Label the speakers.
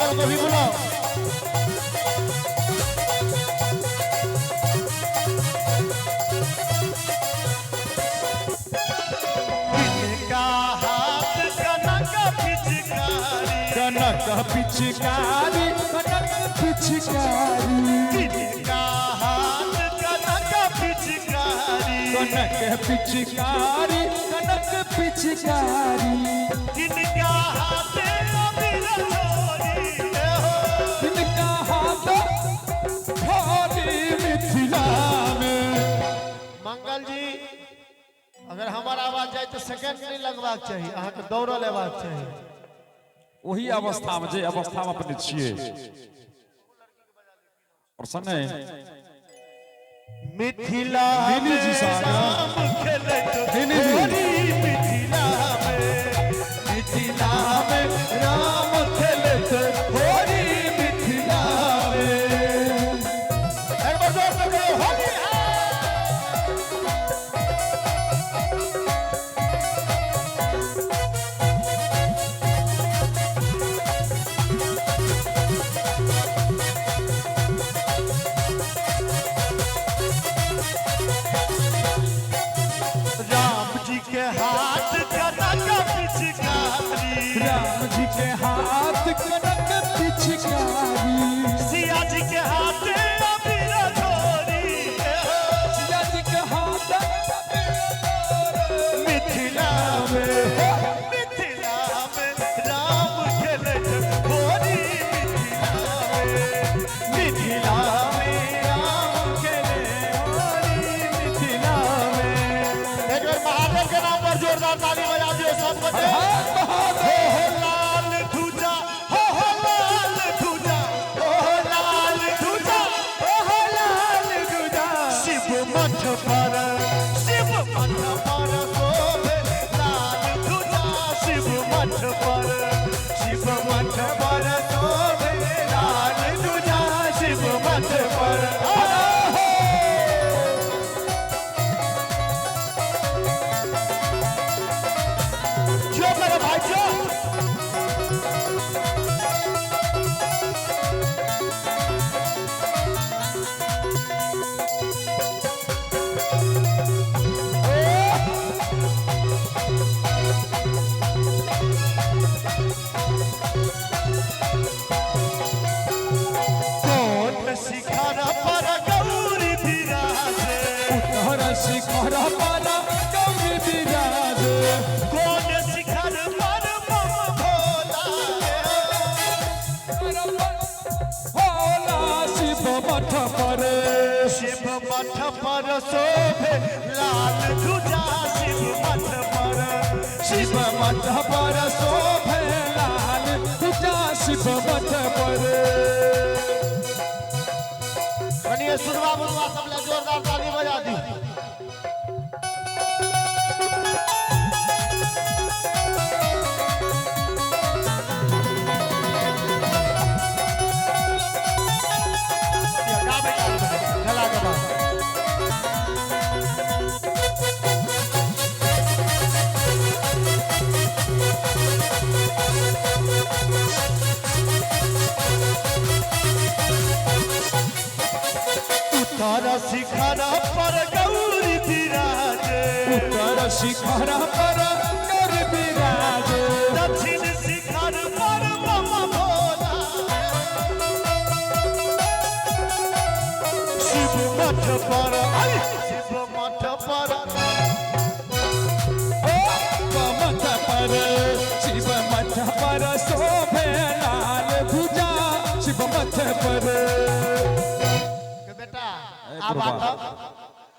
Speaker 1: भाइयों को भी बुलाओ।
Speaker 2: कनक पिचकारी कनक पिचकारी
Speaker 1: किनका हाथ कनक पिचकारी
Speaker 2: कनक पिचकारी कनक पिचकारी
Speaker 1: किनका हाथ अबीर छोरी
Speaker 2: किनका हाथ होली मिथिला में।
Speaker 1: मंगल जी अगर हमारा आवाज जाए तो सेकंड नहीं लगवाक चाहिए, अहाँ के दौड़ लेवाक चाहिए।
Speaker 2: वही अवस्था में जे अवस्था में अपने छिए और संगे
Speaker 1: मिथिला
Speaker 2: नीनी जी
Speaker 1: राम खेले तो
Speaker 2: नीनी जी।
Speaker 1: होली मिथिला में राम खेले तो होली मिथिला में। एक बार जोर से कहो होली के हाथ कनक पिचकारी
Speaker 2: राम जी के हाथ कनक पिचकारी
Speaker 1: सिया जी के हाथ अबीर छोरी
Speaker 2: सिया जी के हाथ
Speaker 1: मिथिला में राम खेले होली मिथिला में राम खेले होली मिथिला में। एक बार महादेव के नाम पर जोरदार ताली बजा दियो सब बच्चे। हो लाल ध्वजा हो लाल ध्वजा हो लाल ध्वजा हो लाल ध्वजा शिव मठ पर शोभे लाल ध्वजा शिव मठ पर शोभे लाल ध्वजा शिव मठ पर। जो मेरे भाई जो कोट शिखर पर गौरी विराजे
Speaker 2: उत्तर शिखर पर गौरी विराजे
Speaker 1: कोट शिखर पर मम भोला
Speaker 2: भोला शिव मठ पर
Speaker 1: शिव मठ पर शोभे लाल ध्वजा शिव मठ पर
Speaker 2: शिव मठ पर शोभे लाल ध्वजा शिव मठ पर।
Speaker 1: कनिए सुनवा बुनवा सब ले जोरदार ताली बजा दी। चला के बाद उत्तर शिखर पर गौरी विराजे
Speaker 2: उत्तर शिखर पर गौरी विराजे
Speaker 1: दक्षिण शिखर पर मम भोला शिव मठ पर शिव मठ पर
Speaker 2: मठ पर शिव मठ पर शोभे लाल ध्वजा शिव मठ पर।
Speaker 1: बेटा अब आता